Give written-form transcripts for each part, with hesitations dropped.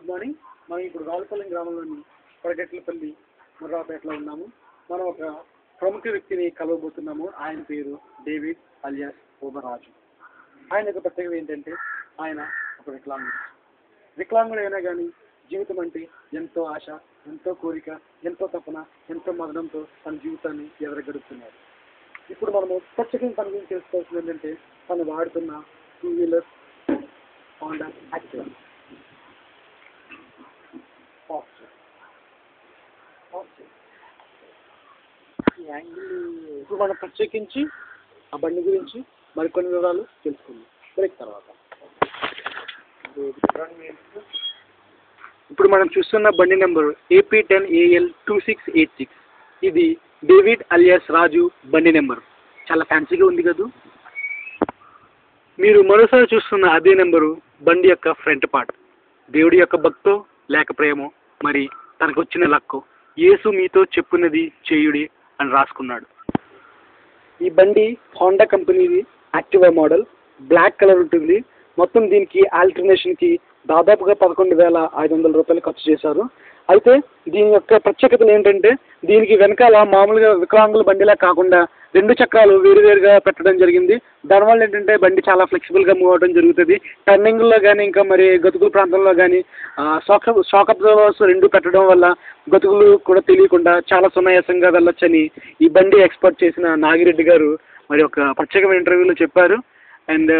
Good morning. మనం ఇప్పుడు రావులపాలెం గ్రామంలోని కొడగట్లపల్లి ముర్రాపేటలో ఉన్నాము. మనం ఒక ప్రముఖ వ్యక్తిని కలవబోతున్నాము. ఆయన పేరు డేవిడ్ అలియాస్ ఓబరాజు. ఆయన యొక్క ప్రత్యేకత ఏంటంటే ఆయన ఒక వికలాంగుడు అయినా కానీ జీవితం అంటే ఎంతో ఆశ, ఎంతో కోరిక, ఎంతో తపన, ఎంతో మదనంతో తన జీవితాన్ని ఎదరగడుతున్నారు. ఇప్పుడు మనము ప్రత్యేకంగా తన గురించి తెలుసుకోవాల్సింది ఏంటంటే తను వాడుతున్న 2 వీలర్ హోండా యాక్టివా. ఇప్పుడు మనం ప్రత్యేకించి ఆ బండి గురించి మరికొన్ని వివరాలు తెలుసుకుందాం బ్రేక్ తర్వాత. ఇప్పుడు మనం చూస్తున్న బండి నెంబర్ AP10AL2686. ఇది డేవిడ్ అలియాస్ రాజు బండి నెంబర్. చాలా ఫ్యాన్సీగా ఉంది కదా. మీరు మరోసారి చూస్తున్న అదే నెంబరు బండి యొక్క ఫ్రంట్ పార్ట్. దేవుడి యొక్క భక్తో లేక ప్రేమో మరి తనకు వచ్చిన లక్కో యేసు మీతో చెప్పున్నది చేయుడి అని రాసుకున్నాడు. ఈ బండి హోండా కంపెనీది యాక్టివా మోడల్, బ్లాక్ కలర్ ఉంటుంది. మొత్తం దీనికి ఆల్టర్నేషన్కి దాదాపుగా 11,500 రూపాయలు ఖర్చు చేశారు. అయితే దీని యొక్క ప్రత్యేకతలు ఏంటంటే దీనికి వెనకాల మామూలుగా వికలాంగుల బండిలా కాకుండా 2 చక్రాలు వేరువేరుగా పెట్టడం జరిగింది. దానివల్ల ఏంటంటే బండి చాలా ఫ్లెక్సిబుల్గా మూవ్ అవ్వడం జరుగుతుంది. టర్నింగ్లో కానీ ఇంకా మరి గతుకుల ప్రాంతంలో కానీ షాక్ అబ్జర్వర్స్ 2 పెట్టడం వల్ల గతుకులు కూడా తెలియకుండా చాలా సునాయాసంగా వెళ్ళొచ్చని ఈ బండి ఎక్స్పర్ట్ చేసిన నాగిరెడ్డి గారు మరి ఒక ప్రత్యేకమైన ఇంటర్వ్యూలో చెప్పారు. అండ్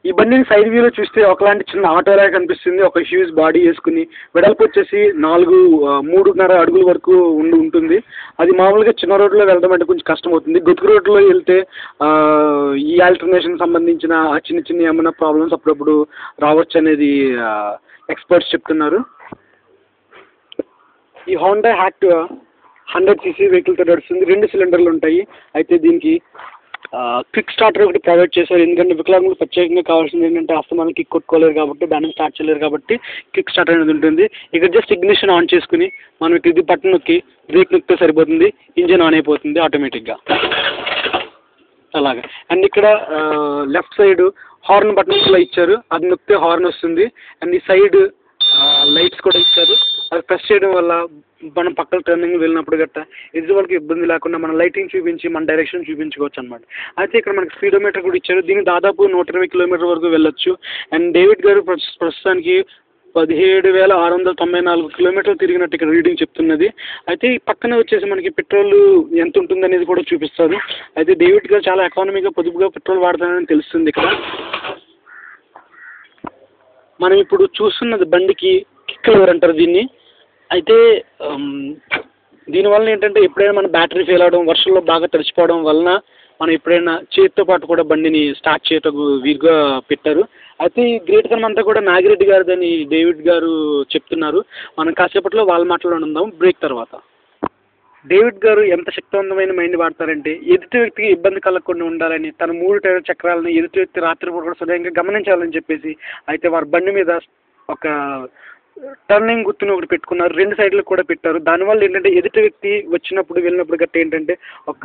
ఈ బండిని సైడ్ వ్యూలో చూస్తే ఒకలాంటి చిన్న ఆటోలా కనిపిస్తుంది. ఒక హ్యూజ్ బాడీ వేసుకుని వెడల్పు వచ్చేసి 3.5 అడుగుల వరకు ఉంటుంది. అది మామూలుగా చిన్న రోడ్లో వెళ్ళడం అంటే కొంచెం కష్టం అవుతుంది. గతుకు రోడ్లో వెళ్తే ఈ ఆల్టర్నేషన్ సంబంధించిన చిన్న ఏమైనా ప్రాబ్లమ్స్ అప్పుడప్పుడు రావచ్చు అనేది ఎక్స్పర్ట్స్ చెప్తున్నారు. ఈ హోండా యాక్టివా 100cc వెహికల్తో నడుస్తుంది. 2 సిలిండర్లు ఉంటాయి. అయితే దీనికి క్విక్ స్టార్టర్ ఒకటి ప్రొవైడ్ చేశారు. ఎందుకంటే వికలాంగులు ప్రత్యేకంగా కావాల్సింది ఏంటంటే అస్తమానం కిక్ కొట్టుకోలేరు కాబట్టి, దాన్ని స్టార్ట్ చేయలేరు కాబట్టి క్విక్ స్టార్టర్ అనేది ఉంటుంది. ఇక్కడ జస్ట్ ఇగ్నిషన్ ఆన్ చేసుకుని మనం ఇది బటన్ నొక్కి బ్రేక్ నొక్కితే సరిపోతుంది. ఇంజిన్ ఆన్ అయిపోతుంది ఆటోమేటిక్గా అలాగా. అండ్ ఇక్కడ లెఫ్ట్ సైడ్ హార్న్ బటన్ కూడా ఇచ్చారు. అది నొక్కితే హార్న్ వస్తుంది. అండ్ ఈ సైడ్ లైట్స్ కూడా ఇచ్చారు. అది ప్రెస్ చేయడం వల్ల మనం పక్కన టర్నింగ్ వెళ్ళినప్పుడు గట్టా ఎదుటి వాళ్ళకి ఇబ్బంది లేకుండా మన లైటింగ్ చూపించి మన డైరెక్షన్ చూపించుకోవచ్చు అనమాట. అయితే ఇక్కడ మనకి స్పీడోమీటర్ కూడా ఇచ్చారు. దీనికి దాదాపు 120 కిలోమీటర్ వరకు వెళ్ళొచ్చు. అండ్ డేవిడ్ గారు ప్రస్తుతానికి 17,694 కిలోమీటర్లు తిరిగినట్టు ఇక్కడ రీడింగ్ చెప్తున్నది. అయితే ఈ పక్కనే వచ్చేసి మనకి పెట్రోల్ ఎంత ఉంటుంది అనేది కూడా చూపిస్తారు. అయితే డేవిడ్ గారు చాలా ఎకానమీగా పొదుపుగా పెట్రోల్ వాడతానని తెలుస్తుంది ఇక్కడ. మనం ఇప్పుడు చూస్తున్నది బండికి కిక్ లివర్ అంటారు దీన్ని. అయితే దీనివల్ల ఏంటంటే ఎప్పుడైనా మన బ్యాటరీ ఫెయిల్ అవడం, వర్షంలో బాగా తడిచిపోవడం వలన మనం ఎప్పుడైనా చేతితో పాటు కూడా బండిని స్టార్ట్ చేయటకు వీలుగా పెట్టారు. అయితే ఈ గ్రేట్ కన్ అంతా కూడా నాగిరెడ్డి గారిదని డేవిడ్ గారు చెప్తున్నారు. మనం కాసేపట్లో వాళ్ళ మాటలో ఉందాం బ్రేక్ తర్వాత. డేవిడ్ గారు ఎంత శక్తివంతమైన మైండ్ వాడతారంటే ఎదుటి వ్యక్తికి ఇబ్బంది కలగకుండా ఉండాలని తన 3 టైర్ చక్రాలను ఎదుటి వ్యక్తి రాత్రిపూట కూడా సదయంగా గమనించాలని చెప్పేసి అయితే వారి బండి మీద ఒక టర్నింగ్ గుర్తుని ఒకటి పెట్టుకున్నారు. 2 సైడ్లకు కూడా పెట్టారు. దానివల్ల ఏంటంటే ఎదుటి వ్యక్తి వచ్చినప్పుడు వెళ్ళినప్పుడు గట్టి ఏంటంటే ఒక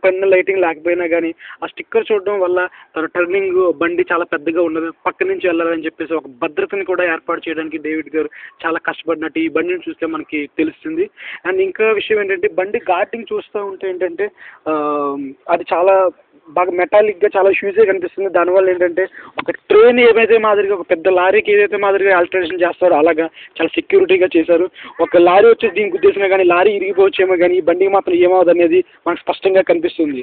పైన లైటింగ్ లేకపోయినా కానీ ఆ స్టిక్కర్ చూడడం వల్ల తన టర్నింగ్ బండి చాలా పెద్దగా ఉన్నది, పక్క నుంచి వెళ్ళాలని చెప్పేసి ఒక భద్రతని కూడా ఏర్పాటు చేయడానికి డేవిడ్ గారు చాలా కష్టపడినట్టు ఈ బండిని చూస్తే మనకి తెలుస్తుంది. అండ్ ఇంకా విషయం ఏంటంటే బండి గార్డింగ్ చూస్తూ ఉంటే ఏంటంటే అది చాలా బాగా మెటాలిక్గా చాలా హ్యూజ్గా కనిపిస్తుంది. దానివల్ల ఏంటంటే ఒక ట్రైన్ ఏదైతే మాదిరిగా ఒక పెద్ద లారీకి ఏదైతే మాదిరిగా ఆల్టరేషన్ చేస్తారో అలాగా చాలా సెక్యూరిటీగా చేశారు. ఒక లారీ వచ్చేసి దీనికి ఉద్దేశమే కానీ లారీ ఇరిగిపోవచ్చేమో కానీ ఈ బండికి మాత్రం ఏమవుతుంది అనేది మనకు స్పష్టంగా కనిపిస్తుంది.